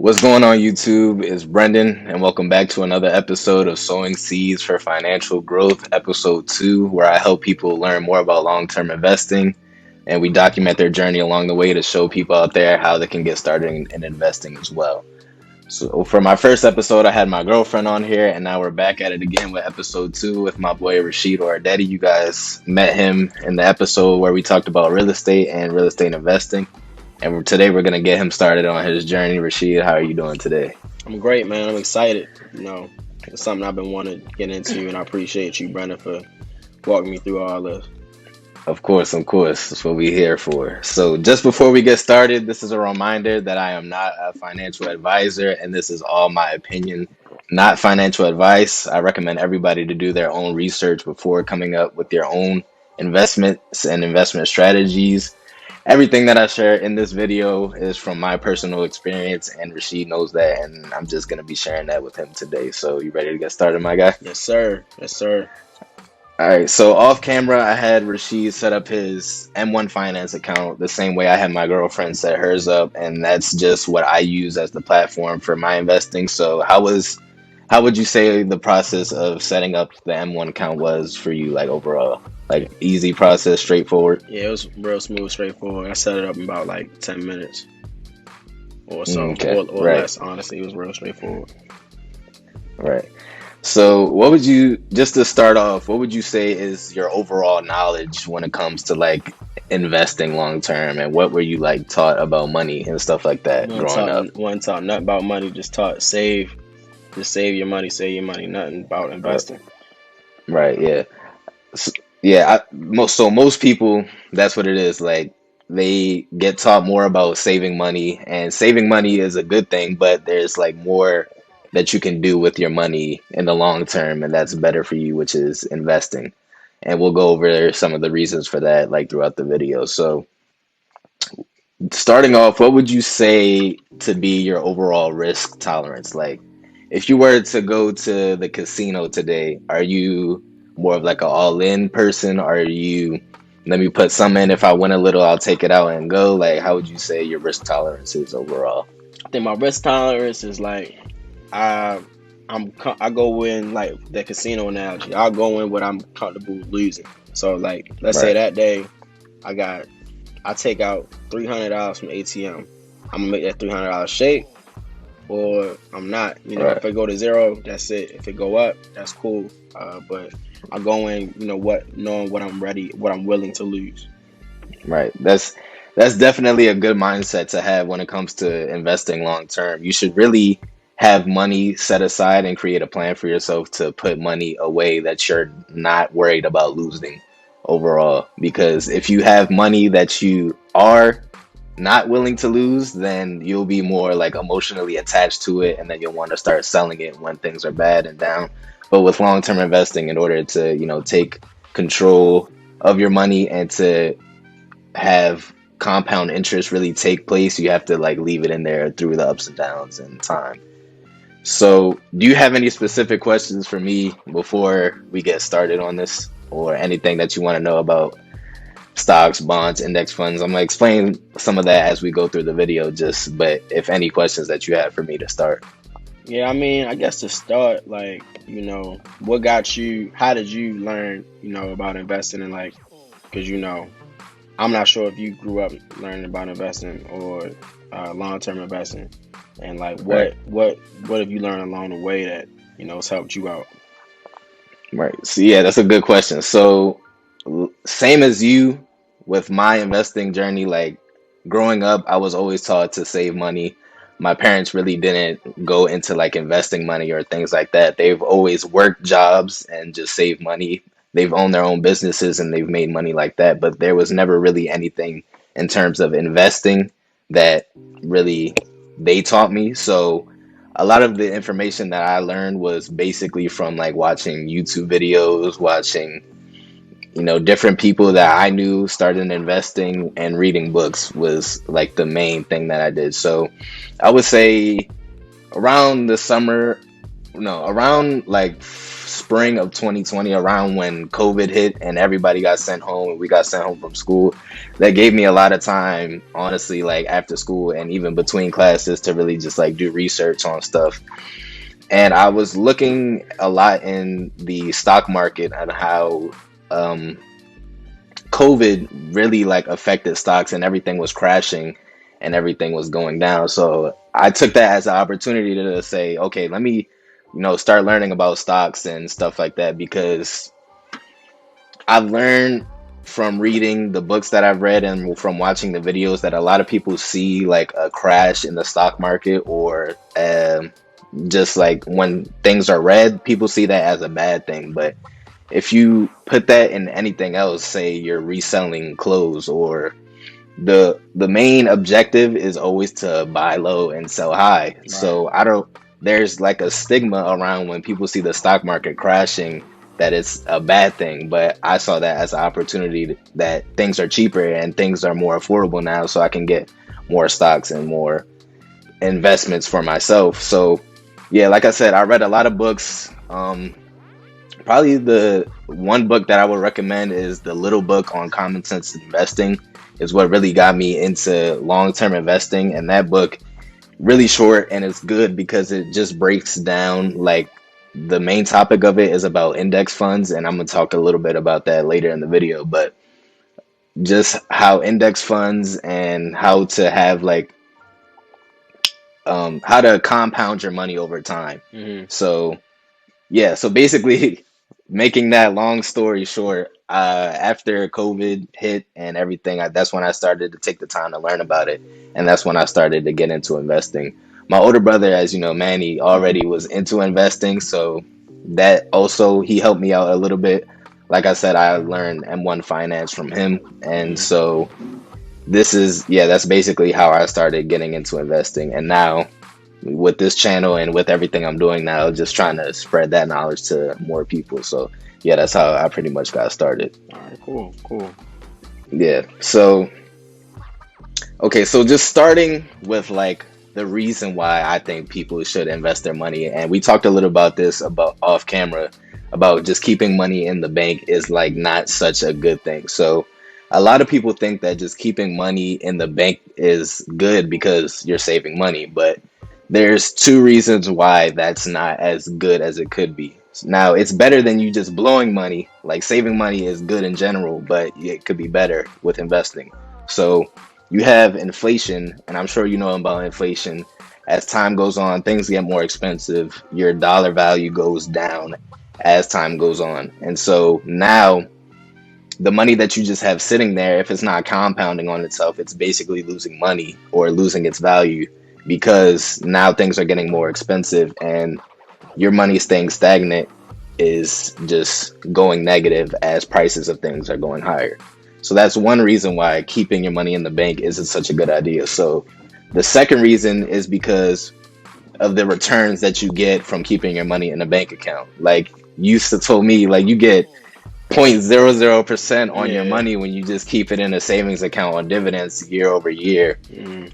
What's going on, YouTube? It's Brendon, and welcome back to another episode of Sowing Seeds for Financial Growth, episode 2, where I help people learn more about long-term investing, and we document their journey along the way to show people out there how they can get started in investing as well. So for my first episode, I had my girlfriend on here, and now we're back at it again with episode 2 with my boy Rasheed or Daddy. You guys met him in the episode where we talked about real estate and real estate investing. And today we're going to get him started on his journey. Rasheed, how are you doing today? I'm great, man. I'm excited. It's something I've been wanting to get into, and I appreciate you, Brendon, for walking me through all this. Of course. That's what we're here for. So just before we get started, this is a reminder that I am not a financial advisor, and this is all my opinion, not financial advice. I recommend everybody to do their own research before coming up with their own investments and investment strategies. Everything that I share in this video is from my personal experience, and Rasheed knows that, and I'm just going to be sharing that with him today. So you ready to get started, my guy? Yes, sir. Yes, sir. All right, so off camera, I had Rasheed set up his M1 Finance account the same way I had my girlfriend set hers up, and that's just what I use as the platform for my investing. So how would you say the process of setting up the M1 account was for you, like overall? Like easy process, straightforward? Yeah, it was real smooth, straightforward. I set it up in about like 10 minutes or so, Okay, or right, less. Honestly, it was real straightforward. right. So what would you, just to start off, what would you say is your overall knowledge when it comes to like investing long term, and what were you like taught about money and stuff like that growing up? Wasn't taught nothing about money. Just taught just save your money, Nothing about Uh, investing. right, yeah. S yeah, most people, that's what it is. Like they get taught more about saving money, and saving money is a good thing, but there's like more that you can do with your money in the long term, and that's better for you, which is investing. And we'll go over some of the reasons for that like throughout the video. So starting off, what would you say to be your overall risk tolerance? Like, if you were to go to the casino today, are you more of like an all-in person? Are you, let me put some in, if I win a little, I'll take it out and go? Like, how would you say your risk tolerance is overall? I think my risk tolerance is like I I go in like the casino analogy. I'll go in what I'm comfortable losing. So like let's say Right, that day I take out $300 from ATM. I'm gonna make that $300 shake, or I'm not. right, If it go to zero, that's it. If it go up, that's cool. But I go in, knowing what I'm ready, what I'm willing to lose. right. That's definitely a good mindset to have when it comes to investing long term. You should really have money set aside and create a plan for yourself to put money away that you're not worried about losing overall. Because if you have money that you are not willing to lose, then you'll be more like emotionally attached to it, and then you'll want to start selling it when things are bad and down. But with long-term investing, in order to, take control of your money and to have compound interest really take place, you have to like leave it in there through the ups and downs and time. So, do you have any specific questions for me before we get started on this, or anything that you want to know about stocks, bonds, index funds? I'm gonna explain some of that as we go through the video, but if any questions that you have for me to start. Yeah, I mean, I guess to start, like, what got you? How did you learn, about investing and like, because I'm not sure if you grew up learning about investing or long-term investing, and like Right, what have you learned along the way that has helped you out? right. So yeah, that's a good question. So same as you with my investing journey, like growing up, I was always taught to save money. My parents really didn't go into like investing money or things like that. They've always worked jobs and just saved money. They've owned their own businesses and they've made money like that, but there was never really anything in terms of investing that really they taught me. So a lot of the information that I learned was basically from like watching YouTube videos, watching different people that I knew started investing, and reading books was like the main thing that I did. So I would say around the summer, no, around like spring of 2020, around when COVID hit and everybody got sent home and we got sent home from school. That gave me a lot of time, honestly, like after school and even between classes to really just like do research on stuff. And I was looking a lot in the stock market and how um, COVID really like affected stocks and everything was crashing and everything was going down. So I took that as an opportunity to say, okay, let me, start learning about stocks and stuff like that because I've learned from reading the books that I've read and from watching the videos that a lot of people see like a crash in the stock market or just like when things are red, people see that as a bad thing. But if you put that in anything else, say you're reselling clothes or the main objective is always to buy low and sell high. Right. So I don't there's like a stigma around when people see the stock market crashing that it's a bad thing, but I saw that as an opportunity that things are cheaper and things are more affordable now so I can get more stocks and more investments for myself. So yeah, like I said, I read a lot of books. Probably the one book that I would recommend is the Little Book on Common Sense Investing is what really got me into long-term investing. And that book really short and it's good because it just breaks down like the main topic of it is about index funds. And I'm gonna talk a little bit about that later in the video, but just how index funds and how to have like how to compound your money over time. Hmm. So yeah, so basically, making that long story short, after COVID hit and everything, that's when I started to take the time to learn about it, and that's when I started to get into investing. My older brother, as you know, Manny, Hmm. already was into investing, so that also he helped me out a little bit. Like I said, I learned M1 finance from him, and Hmm. so this is yeah, that's basically how I started getting into investing, and now with this channel and with everything I'm doing now, just trying to spread that knowledge to more people. So yeah, that's how I pretty much got started. All right. Cool. Cool. Yeah. So okay, so just starting with like the reason why I think people should invest their money, and we talked a little about this about off camera about just keeping money in the bank is like not such a good thing. So a lot of people think that just keeping money in the bank is good because you're saving money, but there's two reasons why that's not as good as it could be. Now, it's better than you just blowing money. Like saving money is good in general, but it could be better with investing. So you have inflation, and I'm sure you know about inflation. As time goes on, things get more expensive. Your dollar value goes down as time goes on. And so now the money that you just have sitting there, if it's not compounding on itself, it's basically losing money or losing its value because now things are getting more expensive and your money staying stagnant is just going negative as prices of things are going higher. So that's one reason why keeping your money in the bank isn't such a good idea. So the second reason is because of the returns that you get from keeping your money in a bank account. Like you used to told me, like you get 0.00% on your Yeah. money when you just keep it in a savings account on dividends year over year. Hmm.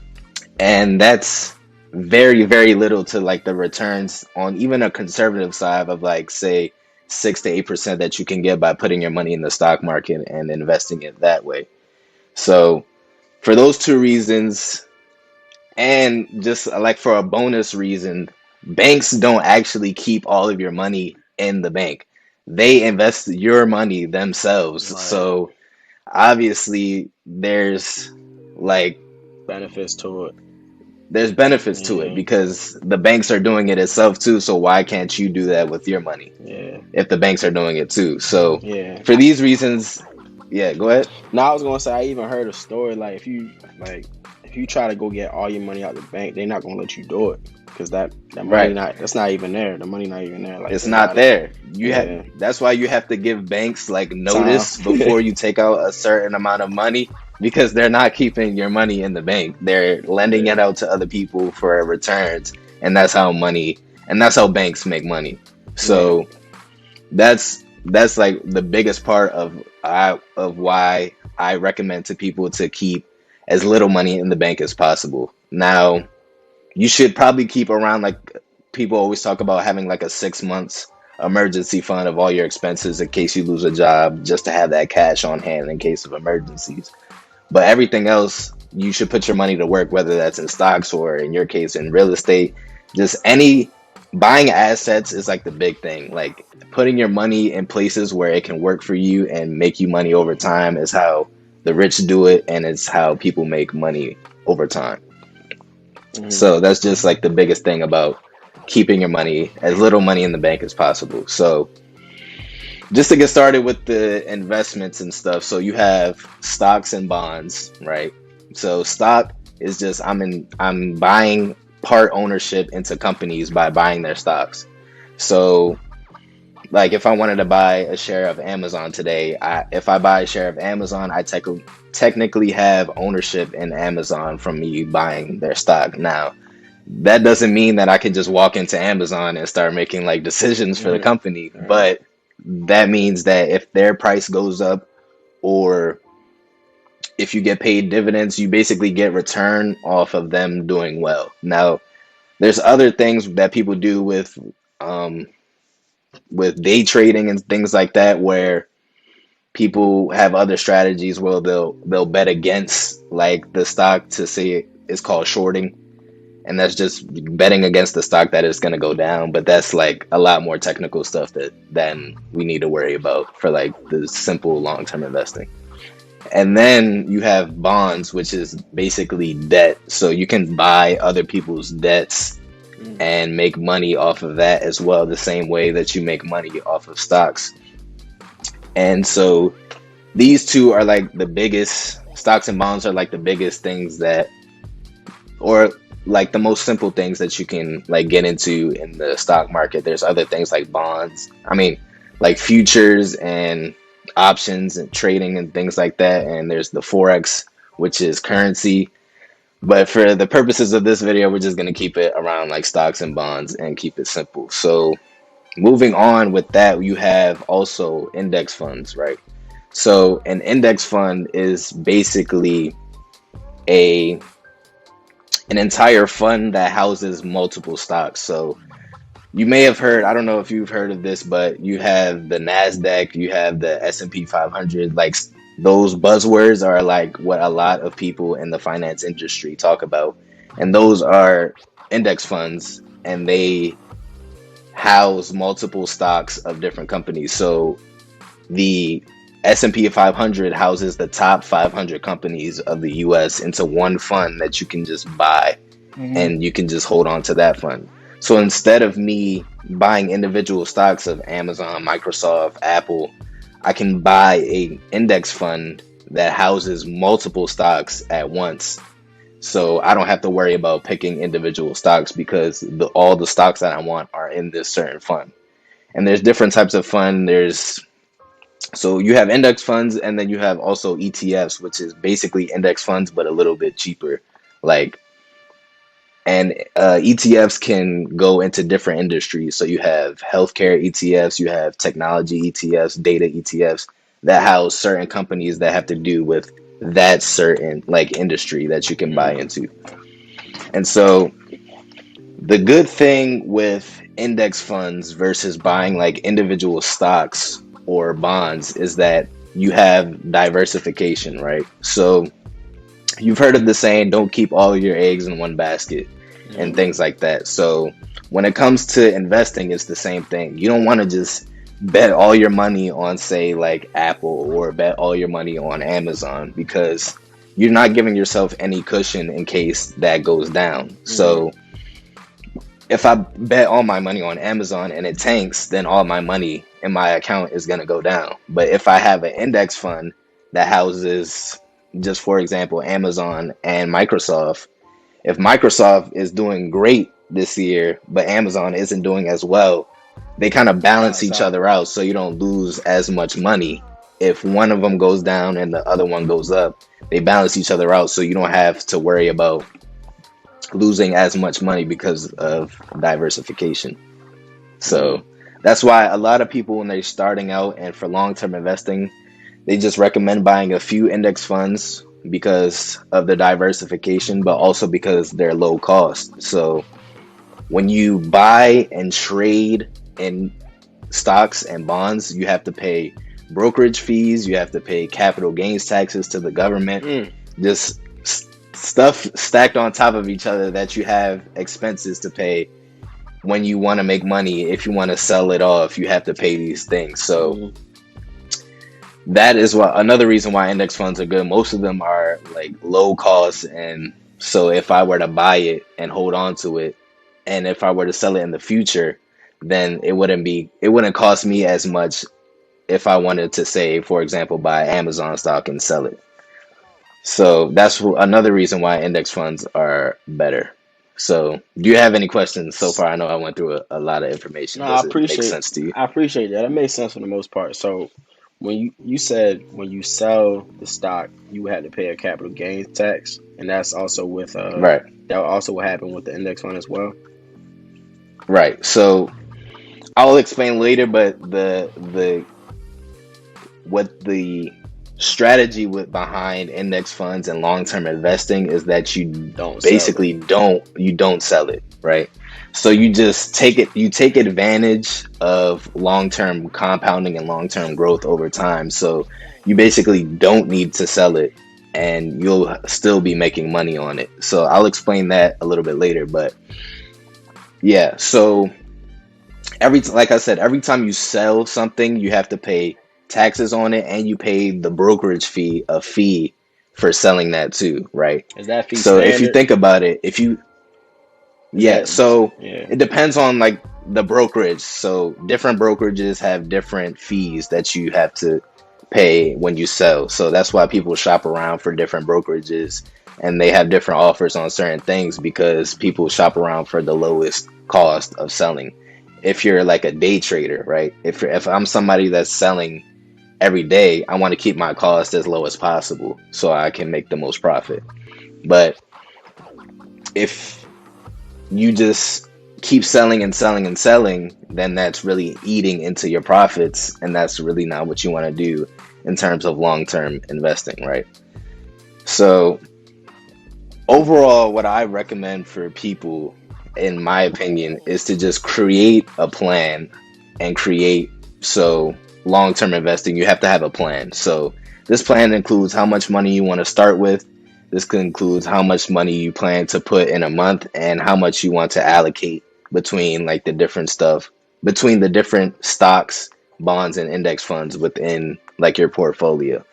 And that's very, very little to like the returns on even a conservative side of like say 6 to 8% that you can get by putting your money in the stock market and investing it that way. So for those two reasons, and just like for a bonus reason, banks don't actually keep all of your money in the bank. They invest your money themselves. Right. So obviously like Benefits to it. there's benefits to it Yeah. because the banks are doing it itself too. So why can't you do that with your money Yeah. if the banks are doing it too? So Yeah. for these reasons, yeah, go ahead. Now I was gonna say I even heard a story like if you try to go get all your money out the bank, they're not gonna let you do it because that money Right. not that's not even there. The money not even there. Like It's they not got it. there. You have Yeah. That's why you have to give banks like Time. notice before you take out a certain amount of money because they're not keeping your money in the bank. They're lending Yeah. it out to other people for returns, and that's how banks make money. Yeah. So that's like the biggest part of why I recommend to people to keep as little money in the bank as possible. Now, you should probably keep around like people always talk about having like a 6 months emergency fund of all your expenses in case you lose a job, just to have that cash on hand in case of emergencies. But everything else, you should put your money to work, whether that's in stocks or in your case in real estate. Just any buying assets is like the big thing. Like putting your money in places where it can work for you and make you money over time is how the rich do it, and it's how people make money over time. Hmm. So that's just like the biggest thing about keeping your money, as little money in the bank as possible. So just to get started with the investments and stuff, so you have stocks and bonds, right? So stock is just I'm buying part ownership into companies by buying their stocks. So like if I wanted to buy a share of Amazon today, if I buy a share of Amazon, I technically have ownership in Amazon from me buying their stock. Now, that doesn't mean that I can just walk into Amazon and start making like decisions for the Hmm. company, Right. but that means that if their price goes up or if you get paid dividends, you basically get return off of them doing well. Now, there's other things that people do um, with day trading and things like that, where people have other strategies where they'll bet against like the stock to say it's called shorting, and that's just betting against the stock that is going to go down. But that's like a lot more technical stuff that than we need to worry about for like the simple long-term investing. And then you have bonds, which is basically debt. So you can buy other people's debts Hmm. and make money off of that as well, the same way that you make money off of stocks. And so these two are like the biggest, stocks and bonds are like the biggest things that, or like the most simple things that you can like get into in the stock market. There's other things like bonds. I mean, like futures and options and trading and things like that. And there's the forex, which is currency. But for the purposes of this video, we're just going to keep it around like stocks and bonds and keep it simple. So moving on with that, you have also index funds, right? So an index fund is basically a an entire fund that houses multiple stocks. So you may have heard, I don't know if you've heard of this, but you have the Nasdaq, you have the S&P 500. Like those buzzwords are like what a lot of people in the finance industry talk about. And those are index funds, and they house multiple stocks of different companies. So the S&P 500 houses the top 500 companies of the US into one fund that you can just buy, Hmm. and you can just hold on to that fund. So instead of me buying individual stocks of Amazon, Microsoft, Apple, I can buy a index fund that houses multiple stocks at once. So I don't have to worry about picking individual stocks because all the stocks that I want are in this certain fund. And there's different types of fund. So you have index funds, and then you have also ETFs, which is basically index funds but a little bit cheaper. Like, and ETFs can go into different industries. So you have healthcare ETFs, you have technology ETFs, data ETFs that house certain companies that have to do with that certain like industry that you can buy Hmm. into. And so the good thing with index funds versus buying like individual stocks or bonds is that you have diversification, right? So you've heard of the saying, don't keep all your eggs in one basket and Hmm. things like that. So when it comes to investing, it's the same thing. You don't want to just bet all your money on, say, like Apple, or bet all your money on Amazon, because you're not giving yourself any cushion in case that goes down. Hmm. So if I bet all my money on Amazon and it tanks, then all my money in my account is going to go down. But if I have an index fund that houses, just for example, Amazon and Microsoft, if Microsoft is doing great this year, but Amazon isn't doing as well, they kind of balance Balance each out. other out so you don't lose as much money. If one of them goes down and the other one goes up, they balance each other out so you don't have to worry about losing as much money because of diversification. Hmm. So that's why a lot of people, when they're starting out and for long-term investing, they just recommend buying a few index funds because of the diversification, but also because they're low cost. So when you buy and trade in stocks and bonds, you have to pay brokerage fees, you have to pay capital gains taxes to the government, Mm. just stuff stacked on top of each other that you have expenses to pay when you want to make money. If you want to sell it off, you have to pay these things. So Mm. that is what another reason why index funds are good. Most of them are like low cost, and so if I were to buy it and hold on to it, and if I were to sell it in the future, then it wouldn't cost me as much if I wanted to, say, for example, buy Amazon stock and sell it. So that's another reason why index funds are better. So do you have any questions so far? I know I went through a lot of information. No, Does it make sense to you? I appreciate that. That makes sense for the most part. So when you said when you sell the stock, you had to pay a capital gains tax, and that's also with Right, that also what happened with the index fund as well. right. So I'll explain later, but the what the strategy with behind index funds and long-term investing is that Don't sell it. basically don't sell it, right? So you just you take advantage of long-term compounding and long-term growth over time. So you basically don't need to sell it, and you'll still be making money on it. So I'll explain that a little bit later, but yeah, so like I said, every time you sell something, you have to pay taxes on it, and you pay the brokerage fee a fee for selling that too, right? Is that fee So if you standard? think about it, if you Is yeah, that so yeah? it depends on like the brokerage. So different brokerages have different fees that you have to pay when you sell. So that's why people shop around for different brokerages, and they have different offers on certain things because people shop around for the lowest cost of selling. If you're like a day trader, right? If I'm somebody that's selling every day, I want to keep my cost as low as possible so I can make the most profit. But if you just keep selling and selling and selling, then that's really eating into your profits, and that's really not what you want to do in terms of long-term investing, right? So overall, what I recommend for people, in my opinion, is to just create a plan and create so long-term investing, you have to have a plan. So this plan includes how much money you want to start with. This includes how much money you plan to put in a month and how much you want to allocate between like the different stuff, between the different stocks, bonds, and index funds within like your portfolio.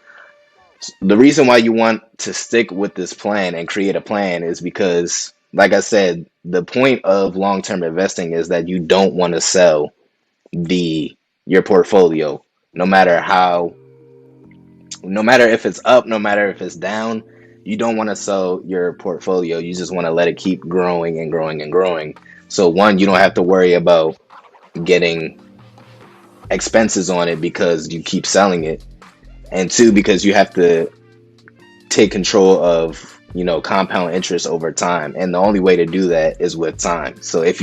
The reason why you want to stick with this plan and create a plan is because, like I said, the point of long-term investing is that you don't want to sell the your portfolio, no matter how, no matter if it's up, no matter if it's down. You don't want to sell your portfolio. You just want to let it keep growing and growing and growing. So one, you don't have to worry about getting expenses on it because you keep selling it, and two, because you have to take control of, compound interest over time, and the only way to do that is with time. So if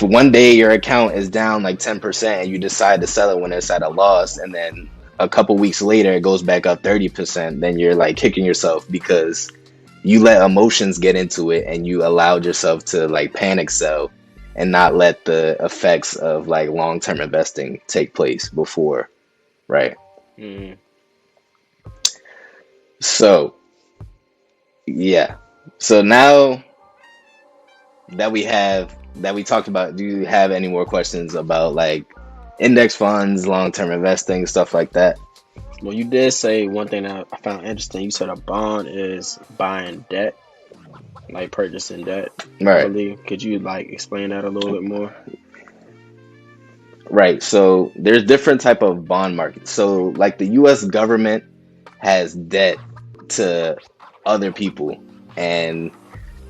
one day your account is down like 10% and you decide to sell it when it's at a loss, and then a couple weeks later it goes back up 30%, then you're like kicking yourself because you let emotions get into it and you allowed yourself to like panic sell and not let the effects of like long-term investing take place before, right? Mm. So yeah, so now that we talked about, do you have any more questions about like index funds, long-term investing, stuff like that? Well, you did say one thing that I found interesting. You said a bond is buying debt, like purchasing debt. I Right, believe. Could you like explain that a little bit more? right. So there's different type of bond markets. So like the US government has debt to other people, and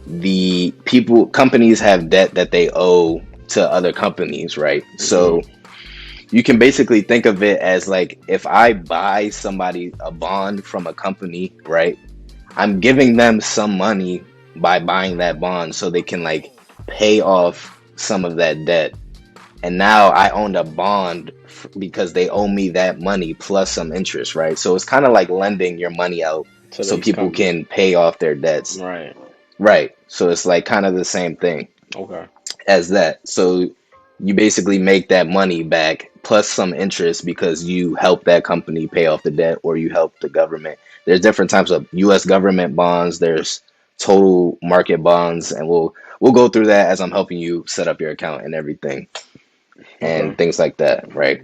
the people companies have debt that they owe to other companies, right? Hmm. So you can basically think of it as like if I buy somebody a bond from a company, right? I'm giving them some money by buying that bond so they can like pay off some of that debt. And now I own a bond because they owe me that money plus some interest, right? So it's kind of like lending your money out To so these people companies, can pay off their debts. right? Right. So it's like kind of the same thing Okay. as that. So you basically make that money back plus some interest because you help that company pay off the debt or you help the government. There's different types of US government bonds, there's total market bonds, and we'll go through that as I'm helping you set up your account and everything and Okay. things like that, right?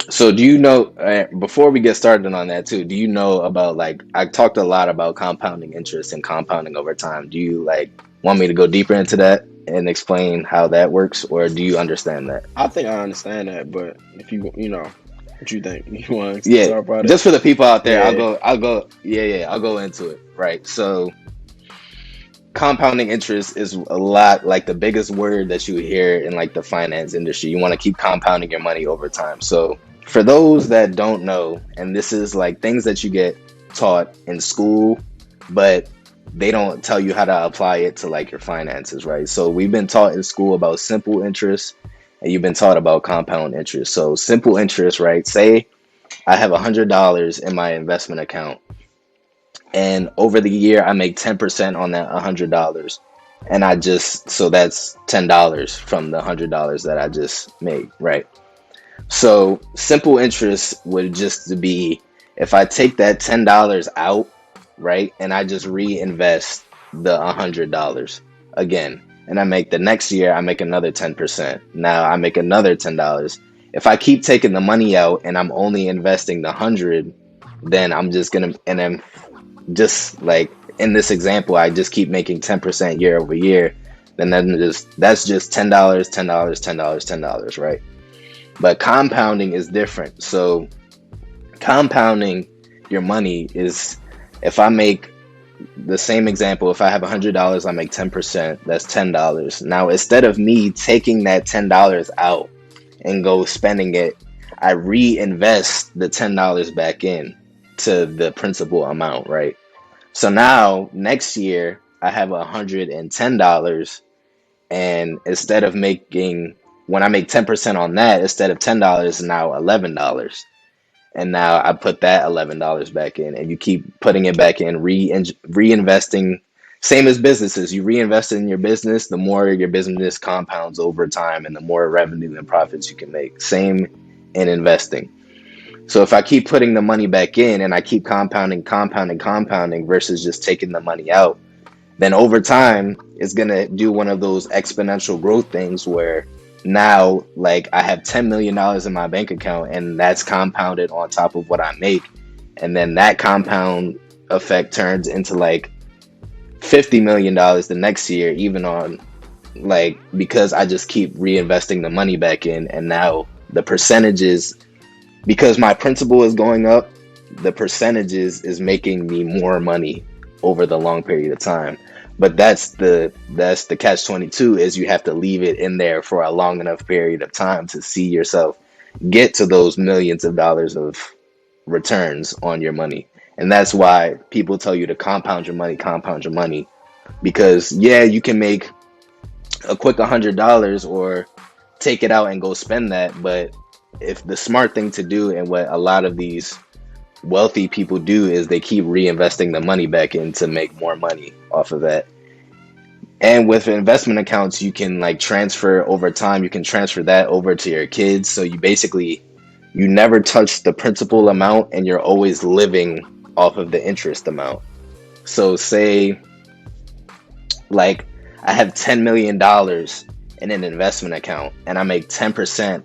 So do you know, before we get started on that too, do you know about like I talked a lot about compounding interest and compounding over time. Do you like want me to go deeper into that and explain how that works, or do you understand that? I think I understand that, but if what you think? You want to Yeah, talk about it? just for the people out there, Yeah. I'll go into it, right? So compounding interest is a lot like the biggest word that you hear in like the finance industry. You want to keep compounding your money over time. So for those that don't know, and this is like things that you get taught in school, but they don't tell you how to apply it to like your finances, right? So we've been taught in school about simple interest and you've been taught about compound interest. So simple interest, right? Say I have $100 in my investment account and over the year I make 10% on that $100, and I just so that's $10 from the $100 that I just made, right? So simple interest would just be if I take that $10 out, right, and I just reinvest the $100 again, and I make the next year I make another 10%. Now I make another $10. If I keep taking the money out and I'm only investing the 100, then I'm just gonna and then just like in this example, I just keep making 10% year over year, then just that's just $10, $10, $10, $10, right? But compounding is different. So compounding your money is if I make the same example, if I have $100, I make 10%, that's $10. Now instead of me taking that $10 out and go spending it, I reinvest the $10 back in to the principal amount, right? So now next year I have $110, and instead of making when I make 10% on that, instead of $10, now $11. And now I put that $11 back in, and you keep putting it back in, reinvesting. Same as businesses, you reinvest in your business, the more your business compounds over time, and the more revenue and profits you can make. Same in investing. So if I keep putting the money back in and I keep compounding, compounding, compounding versus just taking the money out, then over time it's gonna do one of those exponential growth things where now like I have $10 million in my bank account and that's compounded on top of what I make. And then that compound effect turns into like $50 million the next year, even on like because I just keep reinvesting the money back in, and now the percentages because my principal is going up, the percentages is making me more money over the long period of time. But that's the catch 22 is you have to leave it in there for a long enough period of time to see yourself get to those millions of dollars of returns on your money. And that's why people tell you to compound your money because yeah, you can make a quick $100 or take it out and go spend that, but if the smart thing to do and what a lot of these wealthy people do is they keep reinvesting the money back in to make more money off of that. And with investment accounts, you can like transfer over time, you can transfer that over to your kids. So you basically you never touch the principal amount and you're always living off of the interest amount. So say like I have $10 million in an investment account and I make 10%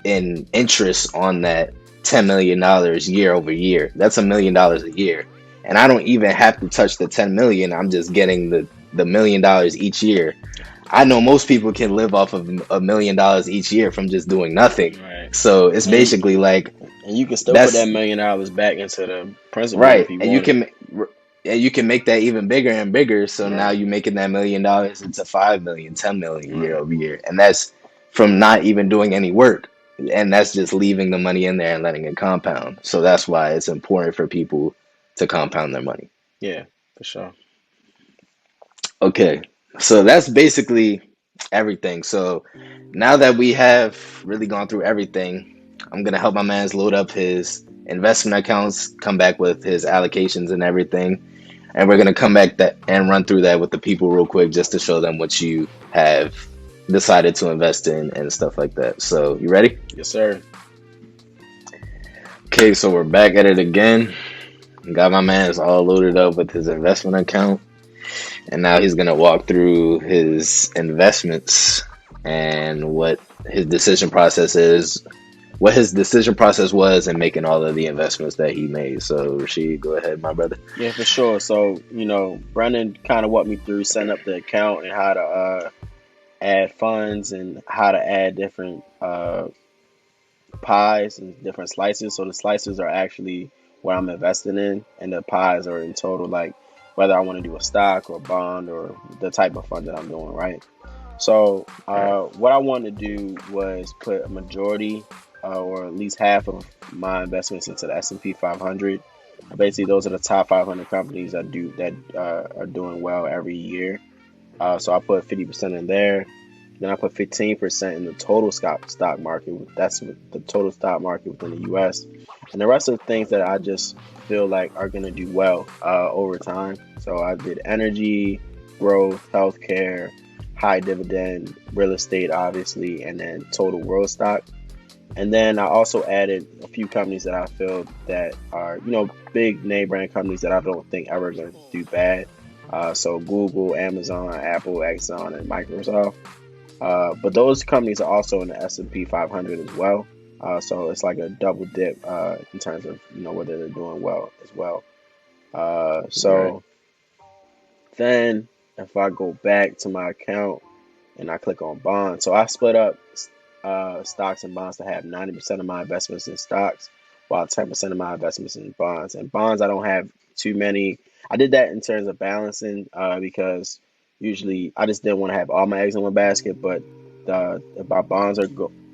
in interest on that $10 million year over year. That's $1 million a year. And I don't even have to touch the 10 million. I'm just getting the $1 million each year. I know most people can live off of $1 million each year from just doing nothing. Right. So it's basically like And you can still put that that's $1 million back into the principal if right. you And you wanted. can make that even bigger and bigger. So now Right. you're making that $1 million into 5 million, 10 million year over year. And that's from not even doing any work. And that's just leaving the money in there and letting it compound. So that's why it's important for people to compound their money. Yeah, for sure. Okay. So that's basically everything. So now that we have really gone through everything, I'm gonna help my man's load up his investment accounts, come back with his allocations and everything. And we're gonna come back that and run through that with the people real quick just to show them what you have decided to invest in and stuff like that. So you ready? Yes, sir. Okay, so we're back at it again. Got my man's all loaded up with his investment account, and now he's gonna walk through his investments and his decision process is, what his decision process was in making all of the investments that he made. So Rasheed, go ahead, my brother. Yeah, for sure. So, Brendon kind of walked me through setting up the account and how to add funds and how to add different pies and different slices. So the slices are actually what I'm investing in, and the pies are in total, like whether I want to do a stock or a bond or the type of fund that I'm doing, right? So All right. what I wanted to do was put a majority or at least half of my investments into the S&P 500. Basically, those are the top 500 companies that are doing well every year. So I put 50% in there. Then I put 15% in the total stock market. That's the total stock market within the U.S. And the rest of the things that I just feel like are going to do well over time. So I did energy, growth, healthcare, high dividend, real estate, obviously, and then total world stock. And then I also added a few companies that I feel that are, big name brand companies that I don't think ever going to do bad. So Google, Amazon, Apple, Exxon, and Microsoft. But those companies are also in the S&P 500 as well. So it's like a double dip in terms of whether they're doing well as well. Right. So then if I go back to my account and I click on bonds, so I split up stocks and bonds to have 90% of my investments in stocks, while 10% of my investments in bonds. And bonds, I don't have too many. I did that in terms of balancing because usually I just didn't want to have all my eggs in one basket. But if my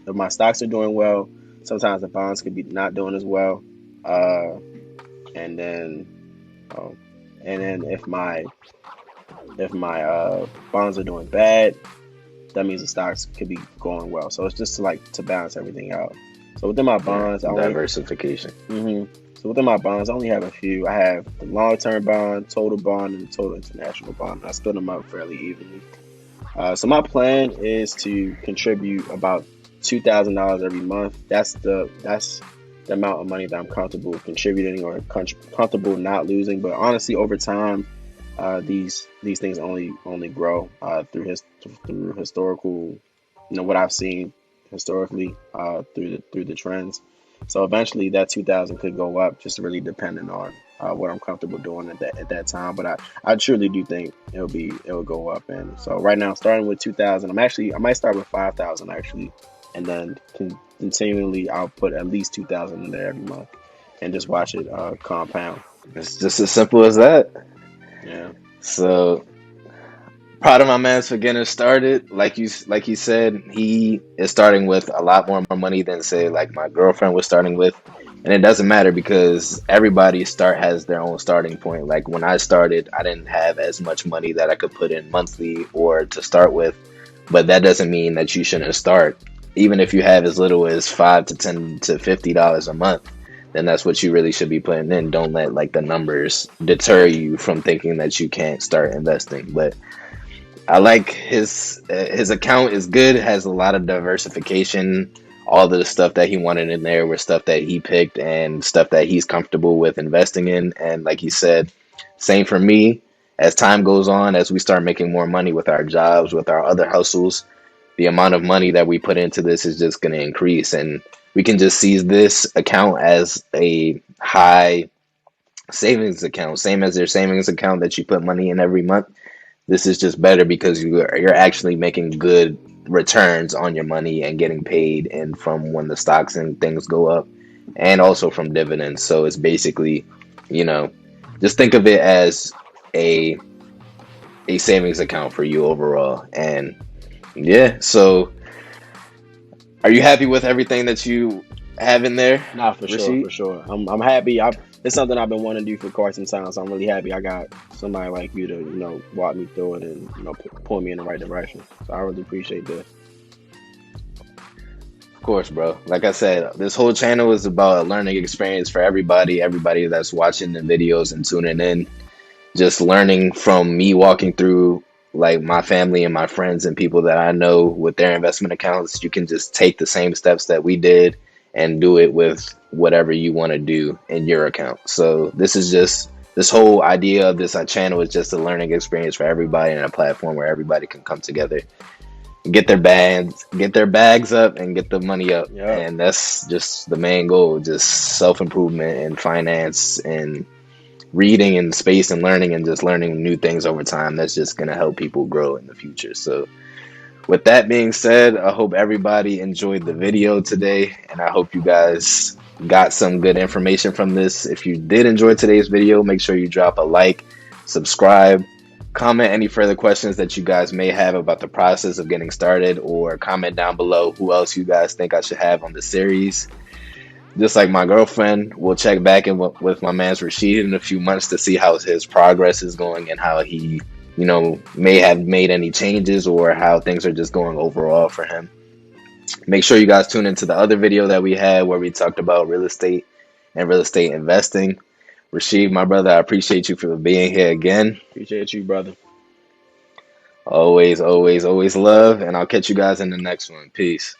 if my stocks are doing well, sometimes the bonds could be not doing as well. Uh, and then, um, and then if my bonds are doing bad, that means the stocks could be going well. So it's just like to balance everything out. So within my Yeah. bonds, I only Diversification. hmm so within my bonds, I only have a few. I have the long term bond, total bond, and the total international bond. I split them up fairly evenly. So my plan is to contribute about $2,000 every month. That's the amount of money that I'm comfortable contributing or comfortable not losing. But honestly, over time, these things only grow through historical, what I've seen historically through the trends. So eventually, that 2,000 could go up, just really depending on what I'm comfortable doing at that time. But I truly do think it'll go up. And so right now, starting with 2,000, I might start with 5,000 actually, and then continually I'll put at least 2,000 in there every month, and just watch it compound. It's just as simple as that. Yeah. So proud of my man for getting started. Like you said, he is starting with a lot more money than say like my girlfriend was starting with. And it doesn't matter because everybody start has their own starting point. Like when I started, I didn't have as much money that I could put in monthly or to start with. But that doesn't mean that you shouldn't start. Even if you have as little as $5 to $10 to $50 a month, then that's what you really should be putting in. Don't let like the numbers deter you from thinking that you can't start investing. But I like his account is good, has a lot of diversification. All the stuff that he wanted in there were stuff that he picked and stuff that he's comfortable with investing in. And like he said, same for me. As time goes on, as we start making more money with our jobs, with our other hustles, the amount of money that we put into this is just going to increase. And we can just seize this account as a high savings account, same as your savings account that you put money in every month. This is just better because you're actually making good returns on your money and getting paid and from when the stocks and things go up and also from dividends. So it's basically, you know, just think of it as a a savings account for you overall. And yeah, so are you happy with everything that you have in there, Nah, for sure, for Rasheed? sure. I'm happy. It's something I've been wanting to do for quite some time, so I'm really happy I got somebody like you to walk me through it and point me in the right direction. So I really appreciate that. Of course, bro. Like I said, this whole channel is about a learning experience for everybody that's watching the videos and tuning in, just learning from me walking through like my family and my friends and people that I know with their investment accounts, you can just take the same steps that we did and do it with whatever you want to do in your account. So this whole idea of this channel is just a learning experience for everybody and a platform where everybody can come together, get their bags up and get the money up. Yep. And that's just the main goal, just self-improvement and finance and reading and space and learning and just learning new things over time. That's just going to help people grow in the future. So with that being said, I hope everybody enjoyed the video today, and I hope you guys got some good information from this. If you did enjoy today's video, make sure you drop a like, subscribe, comment any further questions that you guys may have about the process of getting started, or comment down below who else you guys think I should have on the series. Just like my girlfriend, we'll check back in with my man's Rasheed in a few months to see how his progress is going and how he, may have made any changes or how things are just going overall for him. Make sure you guys tune into the other video that we had where we talked about real estate and real estate investing. Rasheed, my brother, I appreciate you for being here again. Appreciate you, brother. Always, always, always love, and I'll catch you guys in the next one. Peace.